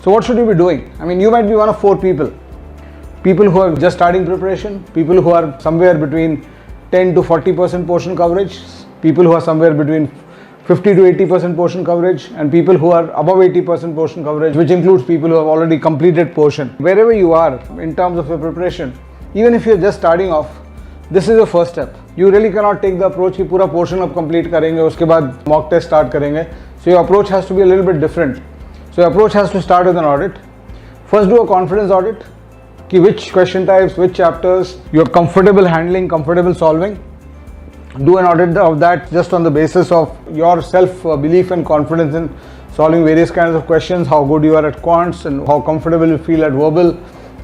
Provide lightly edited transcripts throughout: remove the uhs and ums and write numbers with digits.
So what should you be doing? I mean, you might be one of 4 people. People who are just starting preparation, people who are somewhere between 10 to 40% portion coverage, people who are somewhere between 50 to 80% portion coverage, and people who are above 80% portion coverage, which includes people who have already completed portion. Wherever you are in terms of your preparation, even if you're just starting off, this is the first step. You really cannot take the approach कि पूरा portion अब complete करेंगे, उसके बाद mock test start करेंगे. So your approach has to be a little bit different. So your approach has to start with an audit. First do a confidence audit. कि which question types, which chapters you're comfortable handling, comfortable solving. Do an audit of that just on the basis of your self-belief and confidence in solving various kinds of questions, how good you are at quants and how comfortable you feel at verbal,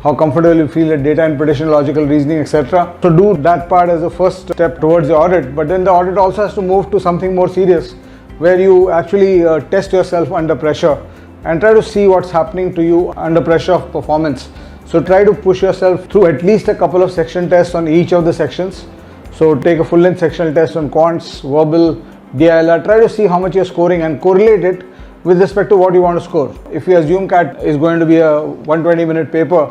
how comfortable you feel at data interpretation, logical reasoning, etc. So do that part as a first step towards the audit, but then the audit also has to move to something more serious where you actually test yourself under pressure and try to see what's happening to you under pressure of performance. So try to push yourself through at least a couple of section tests on each of the sections. So take a full-length sectional test on quants, verbal, DILR, try to see how much you're scoring and correlate it with respect to what you want to score. If you assume CAT is going to be a 120-minute paper,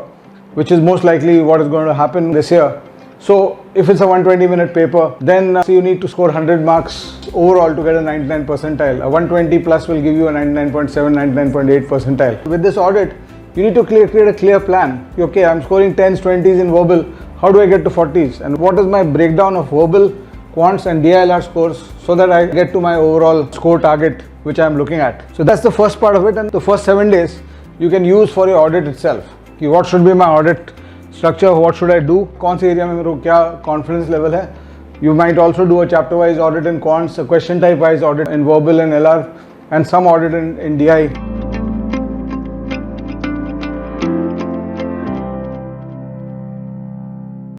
which is most likely what is going to happen this year. So if it's a 120-minute paper, then you need to score 100 marks overall to get a 99 percentile. A 120 plus will give you a 99.7, 99.8 percentile. With this audit, you need to create a clear plan. Okay, I'm scoring 10s, 20s in verbal. How do I get to 40s? And what is my breakdown of verbal, quants and DILR scores so that I get to my overall score target which I'm looking at. So that's the first part of it, and the first 7 days you can use for your audit itself. What should be my audit structure? What should I do? कौन से area में मेरे को क्या confidence level है? You might also do a chapter wise audit in quants, a question type wise audit in verbal and LR, and some audit in DI.